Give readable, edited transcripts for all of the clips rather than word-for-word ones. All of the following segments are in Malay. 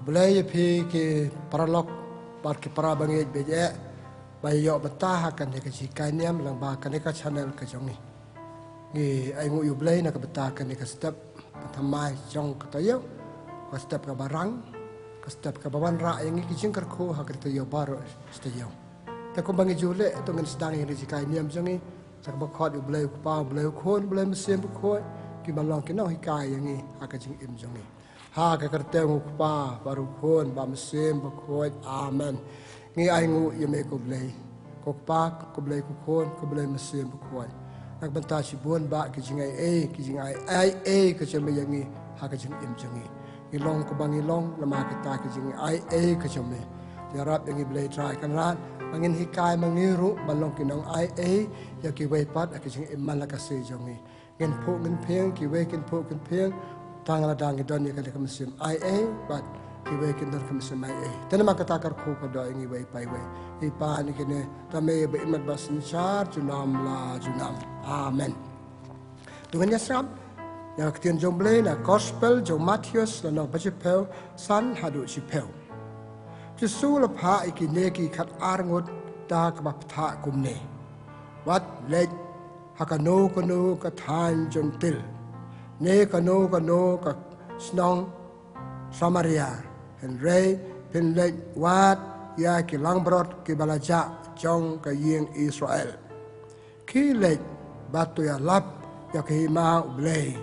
Boleh pi ke paralog par ke para bangit beje bayo betah akan de kejikan niam lang ba kan ka channel ka jongi ngi ai ngu yu blai na ka betah kan ka step thamai jong ka tayo ka step ka barang ka step ka bawan ra yang ngi kijing kar ko ha ka tayo baro stayo ta ko bangi jule to ngin sedang ngi kejikan niam jongi sak ba khot yu blai ku pa blai khon blai mesim ku khoi ki balong ki no hikai yang ngi ha ka jing im jongi ha ka kerteng ku pa baru khon ba mesim ba khoi amen ngi ai ngu yeme ko blai ko pa ko blai ku khon ko blai mesim ba khoi nak banta si bon ba ki jingai ki jingai ai ka cheme yangi ha ka jing im jangi ngi long ko bangi long lama ka ta ki jingai ka cheme ya rab ngi blai try kan rat angin hikai mangiru balong ki nong ya ki wei pat ka jing im malaka se jangi ngin pho ngin pheng ki wei kin pho kin pheng tang la dang don ya ka ka mesim but ki wei kin dar ka mesim tena ma ka ta kar kho ka do ngi wei pai wei ipa ni kene tame be imat bas ni char junam la junam amen dengan yasram ya ketien jomble na gospel jom Matthews la no bachipel san hadu chipel Jesu la pha ikine ki khat arngot ta ka ba tha kumne wat le hakano kono ka than jon til ne kano ka snong Samaria and ray pin le wat ya ki langbrot ki balaja jong ka yeng Israel ki le batu ya lap ya ki ma ublei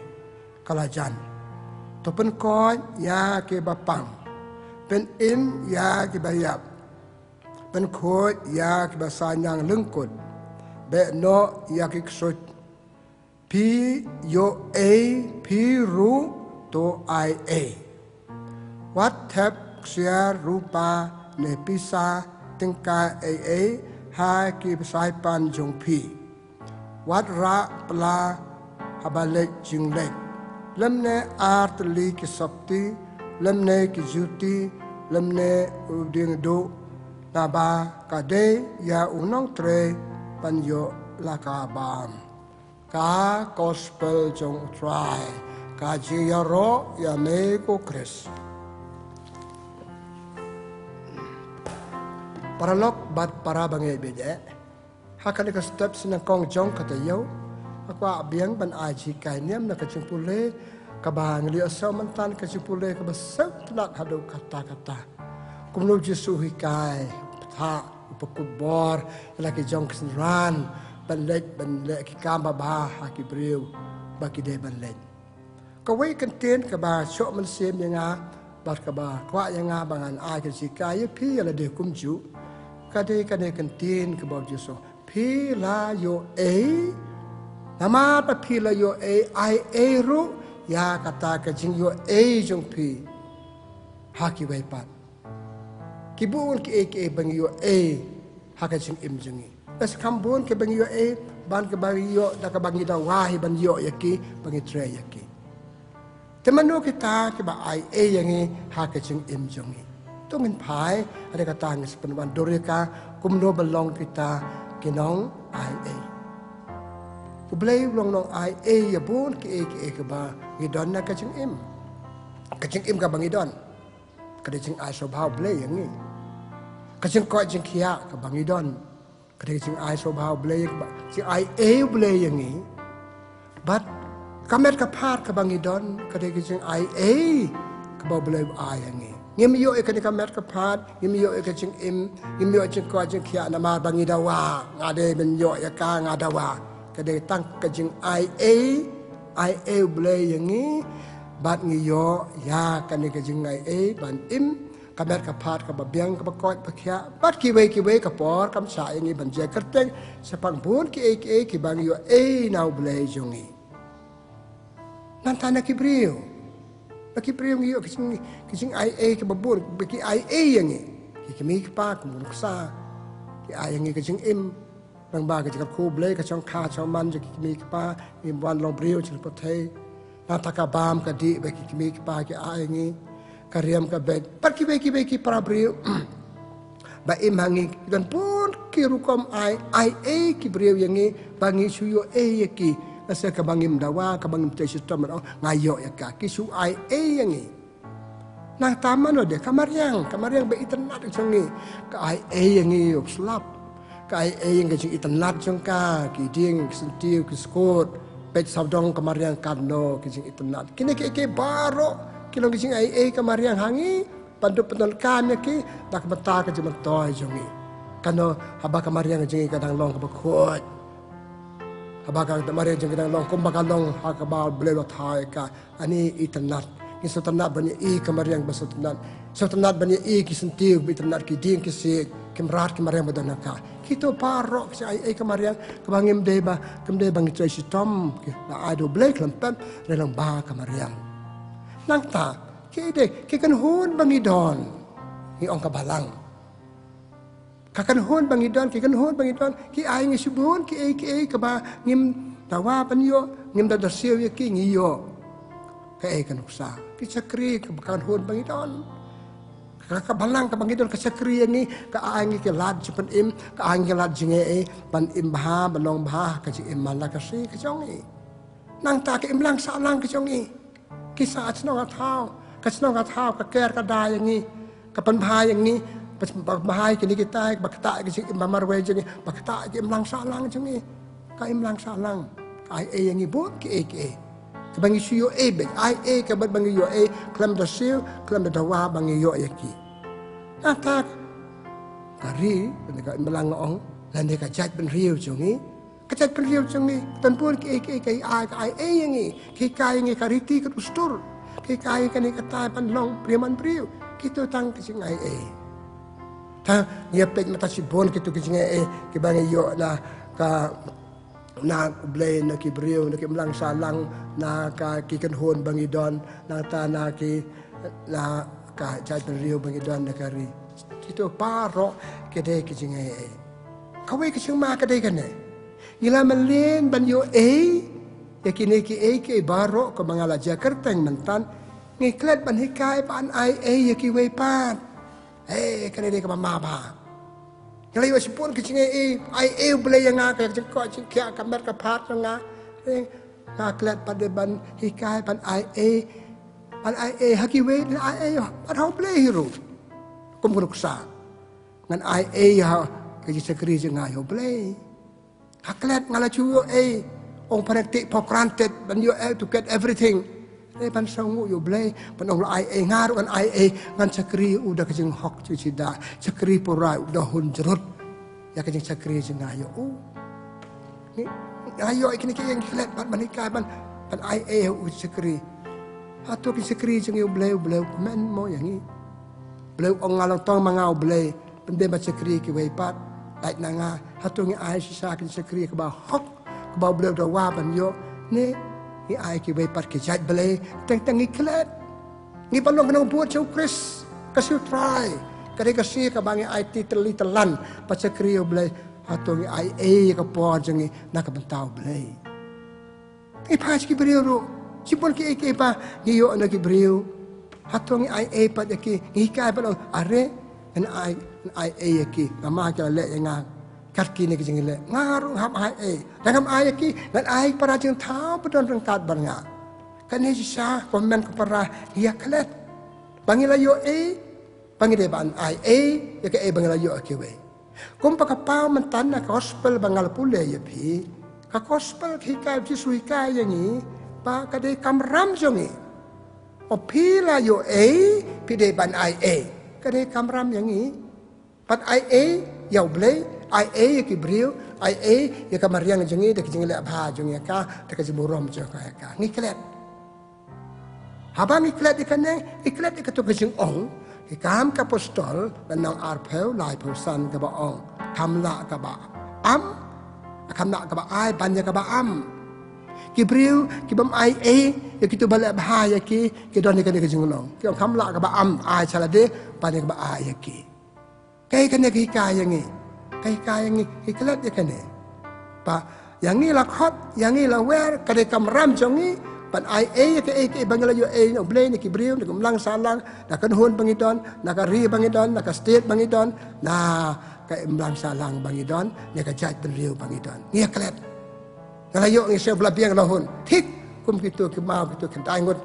kalajan to pen ko ya ki bapang pen im ya ki bayap pen ko ya ki basanyang lengkut be no ya ki ksut pi yo pi ru to what tap sia rupa ne pisa tingka ha ki sai pan jong pi wat ra pla habale jing le lemne art li ki sapti lemne ki juti lemne uding do na ba ka de ya unong tre pan yo la ka bam ka gospel jong try ka ji ya ro ya me ko Chris paralog bat para bangai beje hakan ka step sinang kong jong kata yo akwa biang ban aji kai niam na ka chimpule ka bang li asam mantan ka chimpule ka basap nak hadu kata kumno Jesu hikai tha upakubor laki jong ran ban le ki kamba ba ha ki breu ba ki de ban le ka wei kan ten ka ba cho man sem yanga bat ka ba kwa yanga bangan ai ka sikai pi ala de kumju kade kan tin ke bawah Yesus pi la yo nama pa pi la yo ru ya kata ke jing yo jong pi haki wei pat kibun ke bang yo haka jing im jingi es kambun ke bang yo ban ke bang yo da ka bang da wahi ban yo yaki bang tre yaki temanu kita ke ba yangi haka jing im jingi tungin pai ada kata ngis penwan doreka kumno belong kita kinong ku blai long nong ya bun ke ba ngidon na kaching im ka bangidon kada jing ai so bhau blai yang ni kaching ko jing khia ka bangidon kada jing ai so bhau blai ba jing blai yang ni but kamet ka phar ka bangidon kada jing ka ba blai yang ni ngim yo e ka met ka phat ngim yo e ka ching im ngim yo ching ko ching khia na ma bangi dawa ngade ben yo ya ka ngadawa ka de tang ka ching ble yangi bat ngi yo ya ka ni ka ching ban im ka met ka phat ka ba biang ka ba ko pa khia bat ki we ka por kam sa yangi ban je kerteng sepang bun ki bang yo now ble jongi nan tana ki brio baki priong yo kicing ke babur baki yang ni kimi pa kumun sa ki yang ni kicing im bang ba ka ko ble ka chong kha chong man je kimi pa im wan long brio chil pothe na taka bam ka di baki kimi pa ki yang ni kariam ka bet par ki para brio ba im hangi dan pun ki rukom ki brio yang ni bangi suyo ki asa ka bangim dawa ka bangim te system ngayo ya ka kisu yang ni nang taman lo dia kamar yang be iternat jongi ka ai yang ngi slap ka ai yang ke iternat jongka ki ding sentiu ki skot pet sabdong kamar yang karno ki iternat kini ke baro kilo ki ai kamar yang hangi pandu penol kami ki dak beta ke jemen toy jongi kano haba kamar yang jongi kadang long ke bekot haba kamar yang jongi kadang long kum bakalong hakabal blelo thai ka ani iternat ki sotanat banyak kamar yang basotanat sotanat banyak ki sentiu biternat ki ding ki se kemrat ki mariang badanaka kito parok si ai kamar yang kebangim deba kemde bang tracy tom ki la ado blake lempem relang ba kamar yang nang ta ki de ki kan hun bangidon ni ong kabalang kakan hun bangidon ki kan hun bangidon ki ai ngi subun ki ai ka ba ngim tawa panyo ngim da siu ki ngiyo kaya kan uksa kisakri kebakan hun bangidon kakabalang kabangidon kasakri ni kaangi ke lad cepen im kaangi lad jinge ban im bah banong bah kaji im malakasi kajongi nang ta ke im lang salang kajongi kisah snong athau kasnong athau ka ker ka da yang ni kapan bah yang ni pas bahai kini kita bakta kaji im marwe jinge bakta im lang salang jongi ka im lang salang ai yang ni bot ke kebangi siyo be ai ke bangi yo klam da siu klam da wa bangi yo yaki atak kari ka melang ong lan ka jat ben riu jongi ka jat ben riu jongi tan pun ke ai yang ni ke kai ngi kariti ka ustur ke kai ka ni ka tai pan long priman priu kito tang ke sing ai ta ye pet mata si bon kito ke sing ai ke bangi yo na ka na blay na kibriyo na kimlang salang na ka kikan hon bangidon na ta na ki na ka jaj beriyo bangidon na kari kito paro kede kijinge kawe kijing kede kane ila malin banyo yakini ki ke baro ko mangala Jakarta mentan ngiklet ban hikai pan ai yaki we pan kane de ka mama kalau ibu sepun kecingnya ai boleh yang ngak jengkok jengkia kamar kapat ngak ngaklet pada ban hikai pan ai hakiwe ai pan hau boleh hiru kum kunuksa ngan ai ha kerja sekri jengai hau boleh haklet ngala cuyo ong panek for granted ban you to get everything pan sangu yo boleh pan ong ai ngaru kan ai ngan sakri udah kejeng hok cicida sakri porai udah hun jerut ya kejeng sakri jeng ayo ni ayo ikini ke yang kilat pan manika pan ai u sakri atau ki sakri jeng yo boleh men mo yang ni boleh ong ngalong tong mangau boleh pende ba sakri ki wei pat lai nanga atau ngi ai sisa ki sakri ke ba hok ke ba boleh do wa pan yo ni ni ai ki wei pat ki jat boleh teng iklet ni palong kenang buat jauh Chris kasih try kare kasih ka bangi ai titeli telan paca krio boleh atau ni ai ka po jengi nak bentau boleh ni pas ki beriu sipun ki pa ni yo na ki beriu atau ni ai pat ki ni kai pa are en ai ki ngama ka le yang kat ki ni ki jengi le ngaru ham ai dangam ai ki dan ai para jeng thau pedon rengkat barnga kan ni sisa komen ke para ya klet bangila yo bangide ban ai ya ke bangila yo ke we kum pa kapau mentan na gospel bangal pule ya pi ka gospel ki ka ji sui ka yang ni pa ka de kamram jongi o pi la yo pi de ban ai ka de kamram yang ni pat ai ya ble ai ya ki brio ai ya ka mariang jongi de ki jongi le abha jongi ka de ka jiburom jo ka ni klet habang iklet iklet ikatu kejeng ong ikam ka apostol benang arpeu lai person ka ba ong kamla ka ba kamla ka ba ai banya ka ba kibriu kibam ai ya kitu bala bahaya ki don ni kejeng long ki kamla ka ba ai chalade banya ka ba ai ki kai kan ki kai yang ni iklet ya kan pa yang ni la khot yang ni la wer ka de kamram jongi pan ai ke bangala yo no blay ni kibriu ni kumlang salang na kan hon bangidon na ka ri bangidon na ka state bangidon na ka imlang salang bangidon ni ka jat beriu bangidon ni klet ngala yo ni se bla biang lahon tik kum kitu ke mau kitu kan tangut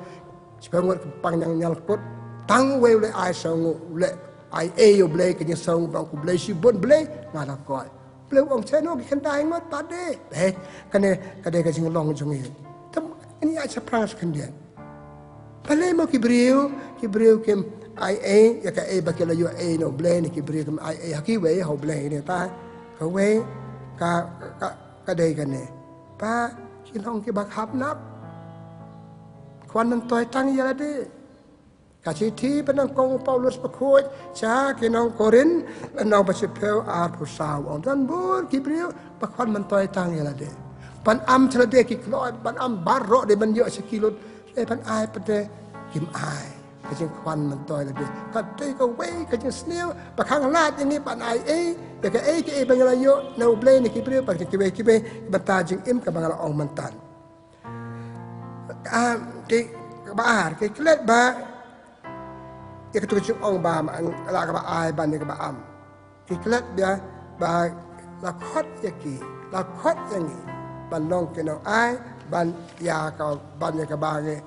sepangut pang yang nyalput tăng quay lại ai sao ngủ lệ ai yêu blay cái những sông bằng của blay shibun blay mà là coi blay ông sẽ nói cái khăn đai mất bắt đi đấy cái này cái chuyện lòng trong này thầm anh ai sẽ prang khăn điện blay mau kibriu kem ai ya cái bakal yo no blay ni kibriu kem ai haki we ho blay ni ta cái we cái đây cái này ba khi lòng cái bạc hấp nắp quanมันต่อยตั้งยาดีกาชิทีเป็นนังกองเปาโลสประคุยชากินองโครินและนองประชิเพลอาร์ผู้สาวองดันบูรกิบริวประควันมันต่อยตั้งยาดีปันอัมทะเลเดกิกลอยปันอัมบาร์โรเดมันเยอะสกิลุดเลยปันอายปันเดกิมอายก็จึงควันมันต่อยเลยก็เตยก็เว้ก็จึงสเนียวประคังลาดอย่างนี้ปันไอแต่ก็ก็บางอย่างเยอะในอุเบลในกิบริวปันกิเบบันตาจึงอิ่มกับบางอย่างองมันตันที่bahar ke kelet ba ya ketu cuk ong ba la ka ba ai ban ni ka ba am ki kelet dia ba la khot ya ki la khot ya ni ban long ke no ai ban ya ka ban ya ka ba nge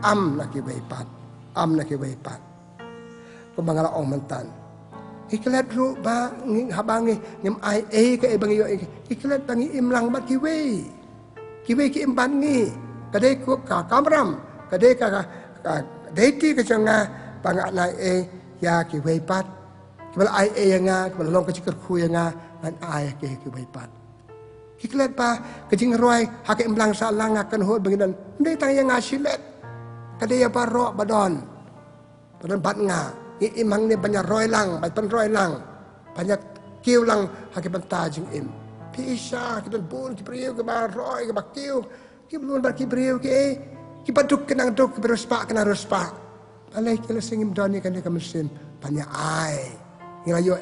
am na ki bai pat am na ki bai pat ko bangala ong mantan ki kelet ru ba ngi ha ba ngi ngem ai ke bang yo ki kelet bang im lang ba ki we ki im ban ngi ka dei ko ka kamram kadai ka deiti ka changa panganai ya ki weipat kibal ai nga kibal long ka chikar khu nga an ai ke ki weipat kiklet pa ka jing roi ha ka imlang sa lang kan hol banginan ndai tang yang asilet kadai ya baro badon bat nga imang ni banyak roi lang ban roi lang banyak kiu lang ha ki banta jing im pi isha ki dan bun ki priu ki ba roi ki ba kiu ki blun ba ki priu ki kita duk kenang duk beruspak kena ruspak. Alai kalau singim doni kan dia mesin banyak ai. Yang ayo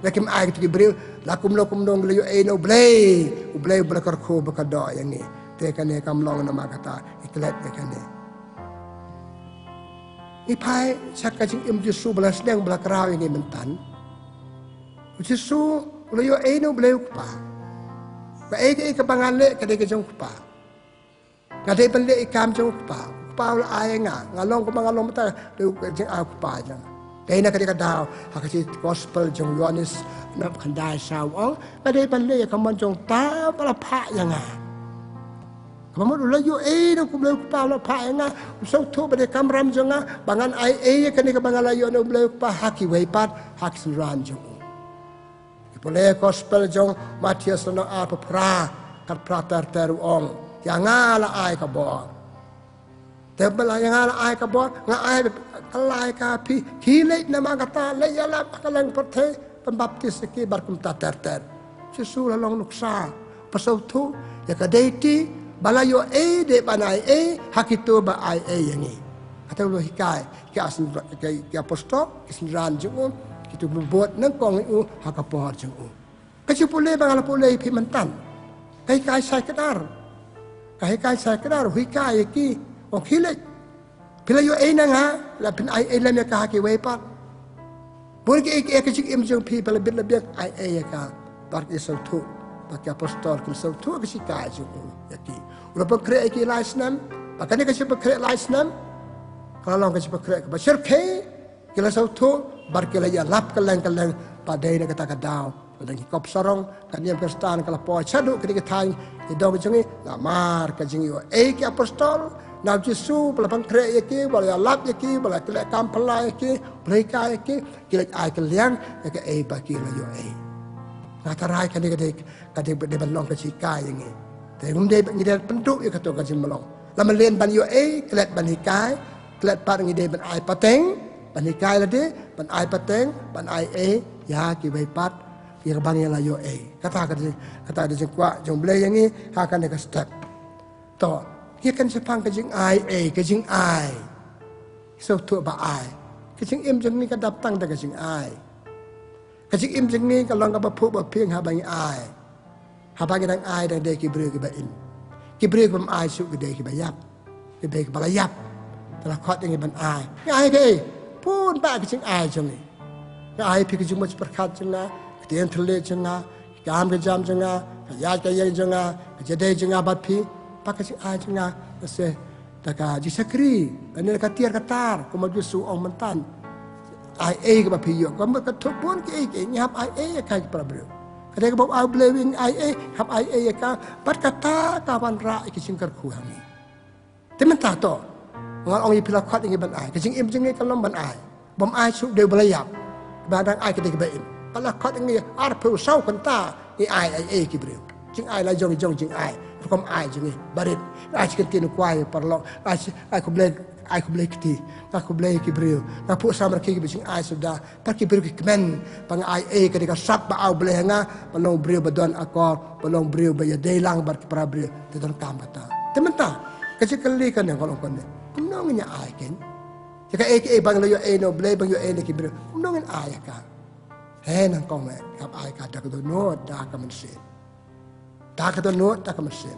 lakim ai kita beriu lakum dong layo no blay belakar ko bakado yang ni. Te kan dia kamlong nama kata iklet dia kan dia. Ipai sakka jing im Yesu belas deng belakarau yang ni mentan. Yesu layo no blay pa. Ba ke bangale ka de ke jong pa. Kadai balik ikam jauh kupau la ayah ngalong ku mengalong mata tu jeng aku pa jang. Dai nak kadai kadau hakasi gospel jong Yohanes nak kandai sawang kadai balik kaman jong ta pala pa yang kamu dulu yo no ku beli kupau la pa yang usau tu balik kamram jong bangan ai kadai ka bangan la yo no beli pa haki weipat hak suran jong. Boleh gospel jong Matius no apa pra kat pra teru ong. Yang ngala ai ka bor te bala yang ngala ai ka bor nga ai kalai ka pi kilek nama kata le yala kalang perthe pembaptis ki barkum ta ter Yesu long nuksa pasau tu ya ka deiti bala yo de banai hakitu ba ai yang ni atau lo hikai ki asin ki apostol ki sinran jung kitu buat nang kong u hakapor jung ka ci pule bangala pule pi mantan kai sai kedar kai saya kedar hui kai ki ok hilek pila yo na nga la pin ai la me ka ki we pat bur ki ek chik im jong pi pala bit la biak ai ka bar ki so thu ba ki apostol ki so thu ki kai ju ya ki ula pa kre ki laisnam ba kan ka pa kre laisnam kalau long ka pa kre ba shir ke ki la so thu bar ki la ya lap ka lang pa dai na ka ta ka daw dan kop sarong kan yang perstan kala po chadu ketika thai dog jengi la mar ka jengi ki apostol na Yesu pelapang kre ki bala lap ki bala kle kam pala ki mereka ki kile ai ke liang ka ba ki la yo na tarai kan de de balong ka chika yang ni te de ni de penduk ya ka to ka jim balong la malen ban yo klet ban hikai klet par ni de ban ai pateng ban hikai la de ban ai pateng ban ai ya ki bai pat ki bang ya la yo kata de kwa jong ble yang ni ha kan ka step to ki kan sepang ka jing ai so tu ba ai ka jing im jing ni ka dap tang da ka jing ai ka jing im jing ni ka long ka ba phu ba phieng ha bang ai ha bang dang ai dang de ki bre ki ba im ki bre bam ai su ki de ki ba yap ki be ki ba la yap ta la khot yang ban ai ke pun ba ka jing ai jong ni ka ai pi ki jing mo perkhat jing na tiang thule jenga kam ke jam jenga ya ke yang jenga jede jenga bat phi pak ke ai jenga se taka jisakri ane katiar katar ko majusu ong mentan ai ke bapiyo ko ma katopon ke nyap ai ka para bro kada ke bob au blewing ai hap ai ka pat kata ka ban ra ki singkar khu hami temen ta to ngal ong ipila khat ngi ban ai ke sing im jing ngi kalom ban ai bom ai su de belayap badang ai ke de ba im pala khat ngi ar pu sau kan ta ni ai ki bro jing ai la jong jing ai kom ai jing barit ai ke tin kwai parlo ai ko blek ti ko blek ki brio na pu samar ki bising ai sudah par ki brio ki kemen pang ai ke ka sat ba au bleh nga palong brio badon akor palong brio ba ya delang bar para brio te don kam bata temen ta ke kali kan yang kolong kon nong nya ai ken ka bang lo yo no bleh bang yo ki brio nong ai ka nang kong me kap ai ka ta ko no da ka men se ta ka don no ta ka men se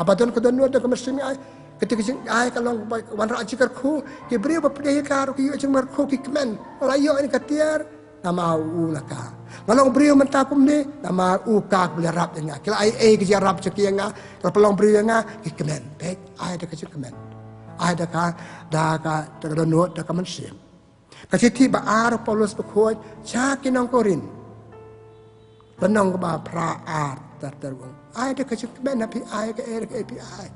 apa don ka don no ta ka men se ai ketika jing ai kalong wan ra jikar khu ke brio ba pde ka ro ki jing mar khu ki kemen layo ni katiar nama u laka ngalong brio menta kum ni nama u ka beli rap nga kila ai ke jarap ceki nga kala pelong brio nga ki kemen pek ai da ka kemen ai da ka ta don no da ka man sim ka ti ba ar Paulus ba khoi cha kinong korin penong ba pra ar terwong ai da ka kemen na pi ai ka pi ai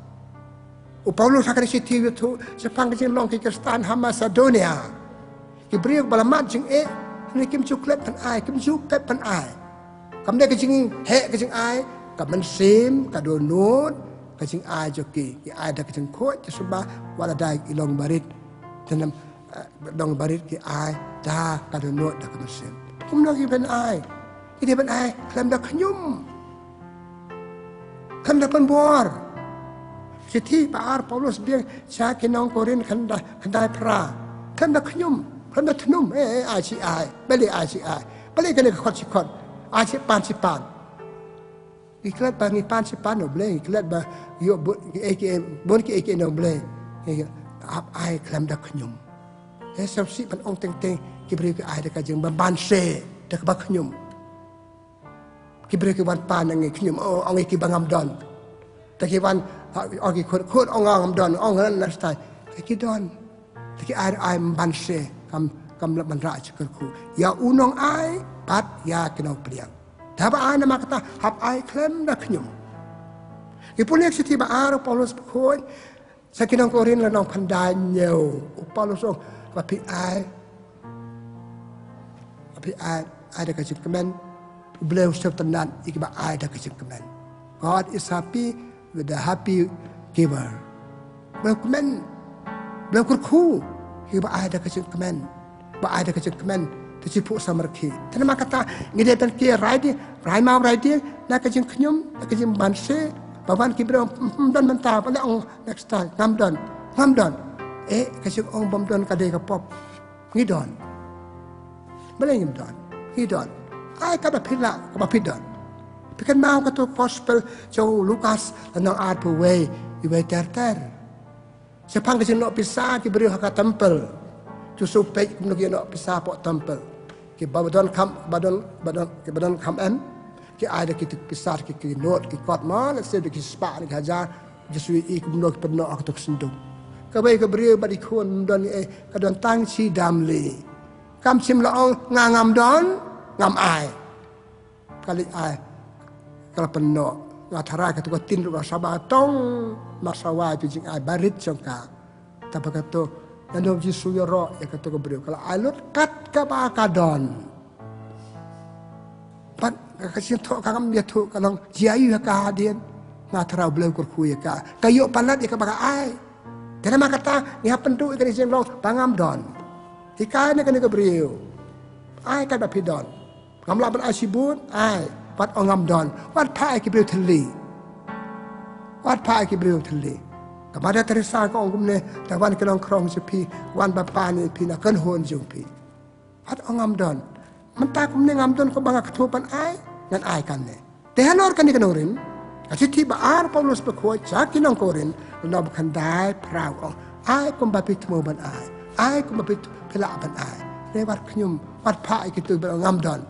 Paulus akan siti itu sepang jing long ki Kristan Macedonia ki brio balamat jing ni kim cuklet pan ai kim cuklet pan ai kam de ka jing he ka jing ai ka man sim ka donut ka jing ai joki ki ai da ka jing ko ti suba wala dai ilong barit tanam dong barit ki ai da ka donut da ka man sim kum no ki pan ai ki pan ai klam da khnyum klam da pan bor Siti Pak Paulus biang saya kinong korin kandai pra kanda khnyum kanda thnum ai chi ai beli kan khot chi khot ai chi pan iklat bangi pan si pan no ble iklat ba yo bon ki no ble ap ai klam da khnyum sab si pan ong teng ki bri ki ai da ka jeng ban se da ka ba khnyum ki bri ki wan pan ngi khnyum ong ki bangam don ta ki wan Ogi khut ong don ong ran nastai ki don ki ai ban se kam la ban ra chikar khu ya unong ai pat ya kinong priang ta ba ai na makata hap ai klem da khnyum ki punek siti ba ar Paulus khoi sa kinong korin la nong pandai nyeu Paulus ong ba pi ai da ka chikmen bleu sep tanan ikba ai da ka chikmen God is happy with the happy giver. Belum kurku, hiba ada kecil kemen, ada kecil kemen, tercipu samarki. Tanam kata ngide tan ki rai mau nak kecil kenyum, nak kecil banse, bawan kibra dan mentah pada ong next time ngam don. Kecil ong bom don kadai kapop, ngidon. Boleh ngidon. Ai kada pila, kada pidon. Pikan mau kata gospel jauh Lukas dan art way iwe ter. Sepang kecil nak pisah ki beri hak tempel. Justru pek nak nak pisah pok tempel. Ki badan kam ki ada kita pisah ki note ki kot mal sedek ki spa ni hajar justru ik nak pernah aku tak sendung. Kabai ke beri badi kun don kadon tang si damli. Kam sim laong ngam don ngam ai. Kali ai kalau penuh ngatara kata kau tin rumah sabah tong masawa itu jing ai barit jangka tapi kata nandom jisu yoro ya kata kau beri kalau alut kat kabakadon pat kasih tu kakam dia tu kalau jiayu kehadian ngatara beliau kurkuya kayu panat ya kabaka ai dan nama kata ni pentu ikan isi long pangam don ikan ni kan kau beri ai kan bapidon kamlaban asibun ai Wat ongam don, wat pai ki beliau teli, kepada Teresa ko ongum ne, tawan kenong krong sepi, wan bapa ni pi nak kenhon jung pi. Wat ongam don, mentak kum ne ngam don ko bangak ketupan ai, ngan ai kan ne. Tehanor kan dikenorin, kasi tiba ar Paulus berkuat, jakinong korin, nak bukan dai prau ong, ai kum bapi temu ban ai kum bapi pelak ban ai. Lewat kenyum, wat pai gitu ngam don,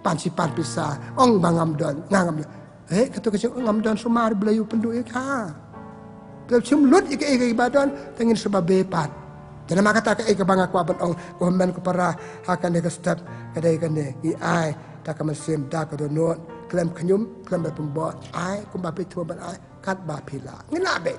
pan pisah, ong bangam don, ngam don. Kata kecil ngam don sumar belayu penduk ka. beliau cumlut ike badan tengin sebab bepat. Jadi maka kata ke bangga ku abang kohman ku para akan dek step kadai kan dek i ai tak mesim dak do not klem kanyum klem pembot ai ku ba pitu ban ai kat ba pila ngila be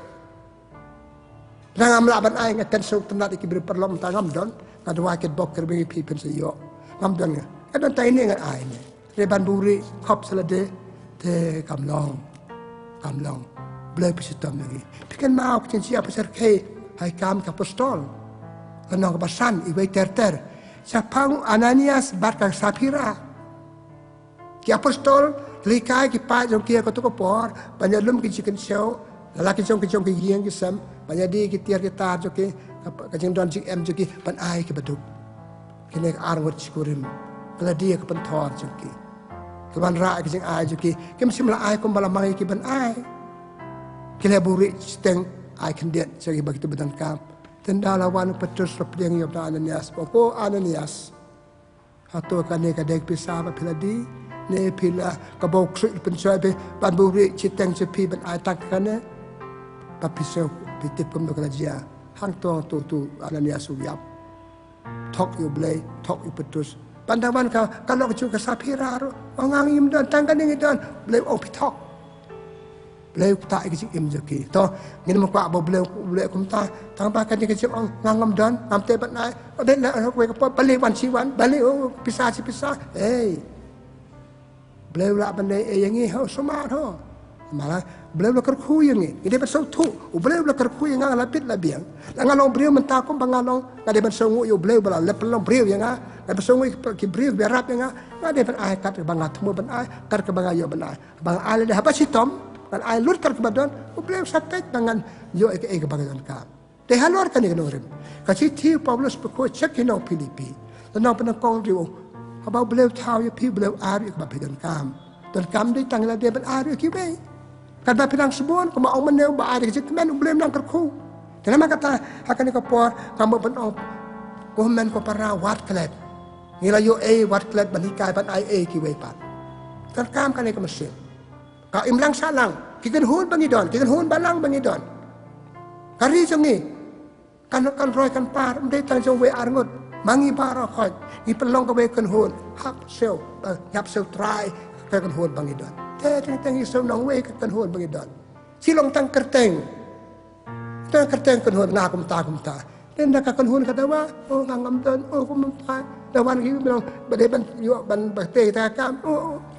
rangam la ban ai ngaten sok tenat iki ber perlom tangam don kad wakit bok kerbi pi pen seyo ngam don kadon tai ni ngat ai ni reban buri khop selade te kamlong blai pisitam lagi pikan mau ken siapa serke hai kam ka apostol Kenang kebasan, ibai ter. Sapang Ananias barkang Sapira. Ki apostol, likai ki pa jong kia kotu kopor, banyak lum ki chicken show, lalaki jong ki giang ki sam, banyak di ki tiar ki tar jong ki, kajeng don jing em jong ki, ban ai ki baduk. Kini arngot sikurim, kala dia ke pentor jong ki. Keban ra ki jeng ai jong ki, kem simla ai kom bala mangi ki ban ai. Kila buri steng ai kendiat jong ki bagi tu bedang kam. Tendalawan Petrus repliang yob Ananias. Poko Ananias. Hato kane kadek pisah piladi. Ne pila kabau ksuk pensoi be ban buri citeng cepi ban atak kane. Papisau pitip kum dokalajia. Hang tuang tu Ananias uyap. Tok yu blay, tok yu Petrus. Pandawan ka kalau kecu ke Sapira ro. Ongang im don tangkan ini don. Blay pitok. Beliau tak ikut im jeki. Toh, ini muka abu beliau kum tak. Tambah kan dia kecil orang ngam dan ngam tebat naik. Ada nak kue kapal balik wan siwan balik pisah. Beliau lah benda yang ini semua tu. Malah beliau lah kerku yang ini. Ini bersau tu. Beliau lah kerku yang ngang lapit labiang. Ngalong beliau mentakum bangalong. Ada bersau yo beliau bala lepelong beliau yang ah. Ada bersau ki beliau berat yang ah. Ada ben ai kat bangat temu ben ai kat ke bangayo ben ai. Bang ai dah apa sitom. Dan ai lut kar kebadan, beliau satek dengan yo ke kebadan kam. Teh halor kan ignorim. Kasi ti Paulus peko cek hinau Filipi. Dan penakong rio. Haba beliau tahu ya pi beliau ari ke badan kam. Dan kam di tangla dia ben ari ki be. Kan ba pinang sebon ko mau meneu ba ari ke men beliau nang kerku. Dan maka kata akan ke por kamu ben ko men ko para wat klet. Ngila yo wat klet banikai ban ai ki we pat. Dan kam kan ke mesin. Ka imlang salang, kikan hun bangidon, kikan hun balang bangidon. Kari jong ni, kan roy kan par, mday tang jong we arngot, mangi para khot, ipelong ka we kan hun, hap sew try, kan hun bangidon. Teng isom nang we kan hun bangidon. Silong tang kerteng kan hun ngakum ta. Dan nak kan hun katawa, ngam don, kumta, dawan ki bilang badeban yo ban bakte ta kam,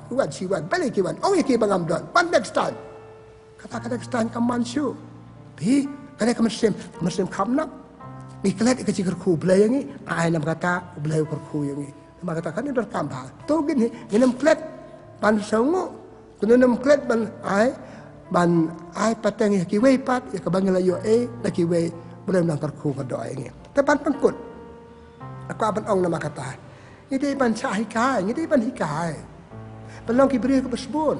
Wan siwan, balik kiwan. Iki bangam don. One next time. Kata next time kaman syu. Pi, kada kemesim kamnak. Ni kelet ke cikar ku belai yang ni. Ai nam kata belai ku yang ni. Nama kata kan ni dah tambah. Tu gini, nam kelet ban songo. Kena nam kelet ban ai pateng ki wei pat ya ke bangla yo la ki wei belum nang ku ka doi ni. Tepan pengkut. Aku aban ong nama kata. Ini ban sahikai, ini ban hikai. Pelong kibri ke besbon.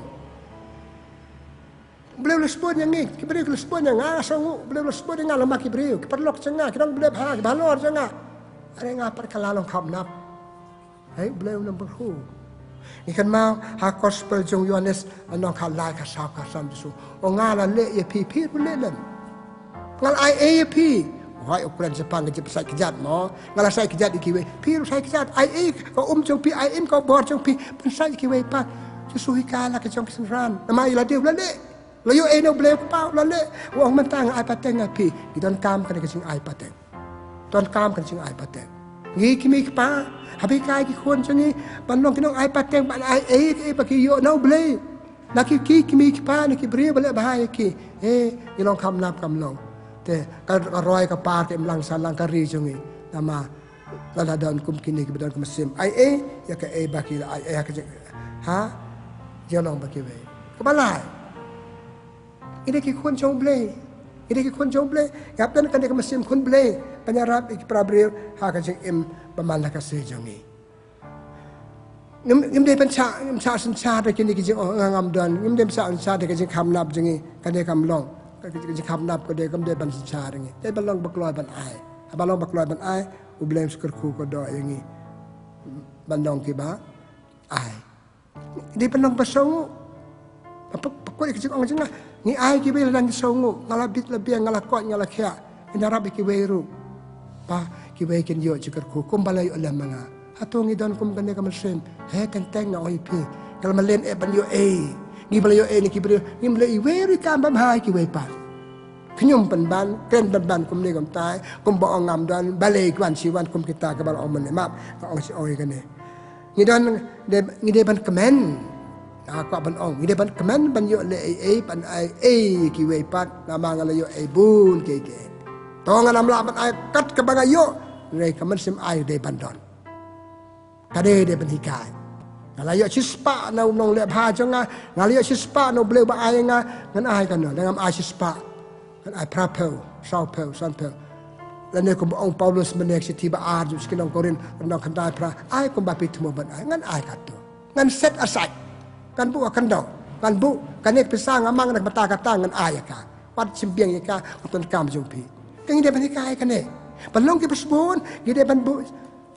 Beliau lesbon yang ni, kibri ke lesbon yang asong, beliau lesbon yang lama kibri, perlok cengah, kita beliau balor cengah. Ada yang apa kalalong kamnap. Hai beliau nombor hu. Ikan mau hakos peljong Yohanes anong kalai kasau kasam disu. O ngala le ye pi bulelan. Ngal ai pi. Wahai ukuran Jepang ke pesai kejat mo. Ngalah saya kejat ikiwe. Pi saya kejat. Ai kau jong pi ai kau bor jong pi. Pesai ikiwe pa. Susuhi kala ke jong kesenran. Nama ila dia ulale. Layo no bleu pa ulale. Wong mentang ai pateng pi. Di don kam kan ke sing ai pateng. Don kam kan sing ai pateng. Ngi kimi pa. Habi kai ki khon changi. Panong kinong ai pateng ban ai pa ki yo no bleu. Laki kimi pa ni ki bri bale bahaya ki. Ilong kam nap kam long. Kan roy ka parte mlang salang kari jongi nama lala daun kum kini ke badan kemesim ai ya ke baki ai ke ha jolong baki we kebalai ini ki kun jong ble yap dan kan ke mesim kun ble penyarap ik prabril ha ka jeng im pamala ka se jongi ngim de pencha sen cha de kini ki jeng ngam dan ngim de sa sen cha de ke jeng kam nap jongi kan de kam longจะคำนับก็เด็กก็ได้บรรชาอย่างนี้ได้บรรลองบักลอยบรรไอบรรลองบักลอยบรรไออุเบลมสกุลคูก็ดอยอย่างนี้บรรลองกี่บ้าไอได้บรรลองประสงค์ Pakoi ke jong jeng ni ai ki be lang songo ngala bit lebih ngala ko ngala kya ina rab ki weru pa ki we ken yo jikar ku kum balay ulam mga atong idon kum gane kamal sem he kan teng na oi pi kal malen e ban yo e ni balayo e ni ki balayo ni balayo i weru kam bam hai ki we pa khnyum pan ban ken ban kum ni kum tai kum bo ngam dan balay kwan si wan kum kita ka bal om ne map ka ong si oi gane ni don ni de ban kemen ko ban ong ni de ban kemen ban yo le e ban ai e ki we pat na ma ngala yo e bun ke tong ngam la ban ai kat ka bang ayo re kaman sim ai de ban don ka de ban hikai ngala yo sispa na nong le pha changa ngala yo sispa no ble ba ai nga ngan ai kan no ngam ai sispa kan ai prapo saupo sanpo la ne ko ong Paulus menek si tiba ar ju skinong korin nong kan dai pra ai ko ba pit mo ban ai ngan ai kat to ngan set aside kan bu kan do kan bu kan nek pisang amang nak mata kata ngan ai ka wat simbiang ka ton kam jong pi kan ide ban kai kan ne ban long ki pasbon ide ban bu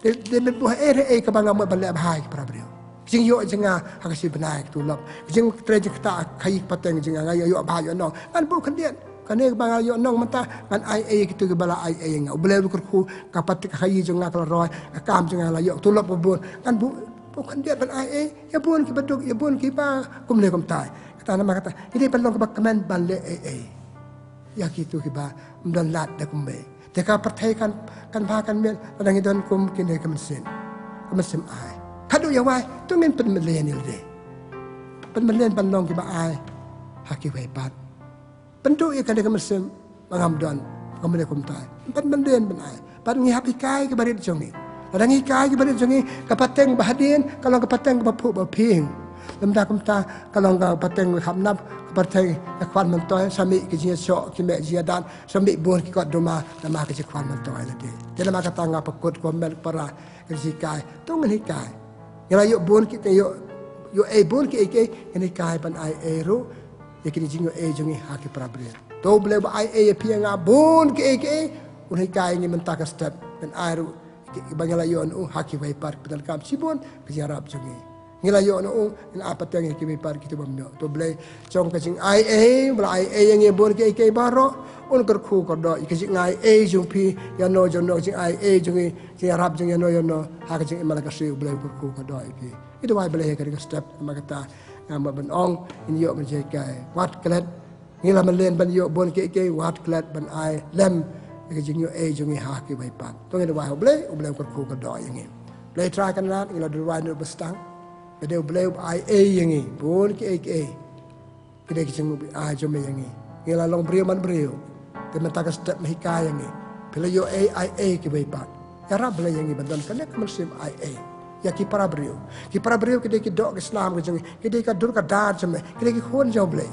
de bu e ka bang mo ban le hai pra brio jing yo jinga hakasi banai tu lop jing treje kata kai pateng jinga ngayo yo ba yo no kan bu kan dia kan ne bang yo no mata kan ai e ki tu ke bala ai e nga ble ku ku kapat kai jinga kala roy kam jinga la yo tu lop bu kan bu bukan dia ban ai ya bun ki baduk ya bun ki ba kum le kum tai kata nama kata ini pelong ke kemen ban le ya gitu ki ba mdan lat da kum be te ka pertai kan ba kan men adang idon kum ki ne kam sin ai kadu ya wai tu men pen melen ni de pen melen ban long ki ba ai haki wai pat pentu ya kan kam sin mangam don kum le kum tai pen melen ban ai ban ngi hapi kai ke barit jong ni Adang ikai ki balik jangi kapateng bahadin kalau kapateng bapu baping lemda kumta kalau kapateng khamnap kapateng kwan mentoy sami ki jia sok ki me jia dan sami bon ki kot doma nama ki kwan mentoy lagi jadi maka tanga pakut komel para ki kai tu ngi kai ngala yo bon ki te yo bon ki ke ngi kai pan ai ero yakini jingo jangi haki prabre to ble ba ai pianga bon ki unai kai ngi mentaka step ben airu bangala yo no haki vai park pedal kam sibon kejarap jangi ngila yo no in apa tang ki vai park kitu bamno to ble chong ka jing ai bla ai yang ye bon ke baro un kar khu ko do ki jing ai jung pi ya no jong no jing ai jangi kejarap jing ya no haki jing mala ka siu ble kar khu ko do pi itu wai ble ka step makata ngam ban ong in yo man je kai wat klet ngila man len ban yo bon ke wat klet ban ai lem ke jing yo jung ha ki bai pan to ngi wa ble ko ku ko do yang ble tra kan lat ngi la do wa no bestang be ble ai yang bon ki ke de jing ai jom yang ngi la long brio man brio te mata ka step mai ka yang pele yo ai ki bai pan ya rab ble yang ban kan nek musim ai ya ki para brio ke de ki do islam ke jing ke de ka dur ka dar jam ke de ki khon jo ble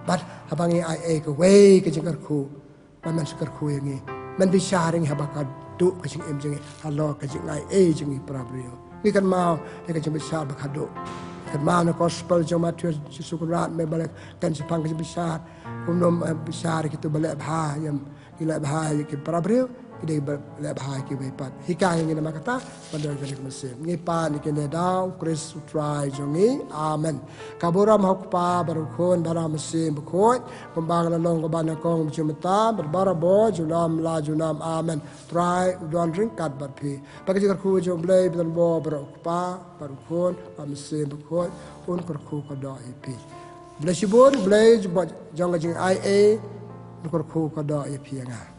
bat habangi ai ke we ke jing ku man sekar ku yang man bi sharing habaka do ka jing em jing hallo ka jing ai jing prabrio ni kan mau ka jing bi shar ba khado kan mau na gospel jo ma tu sukurat me balak kan sipang ka jing bi shar umnom bi shar ki tu balak bha yam ila bha ki prabrio ki de balak bha ki bai pat hikai ni na kata pandar ka ni mesim ni pa ni ke ne daw chris try jongi amen kaburam hok pa barukhon bara mesim khoi kumbang la long ko ban kong chumata bara bo junam la junam amen try don drink kat bat phi pagi kar khu jom blai ban bo barok pa barukhon mesim khoi un kar khu ko do pi blai sibon blai jong jing ai kar khu ko do pi nga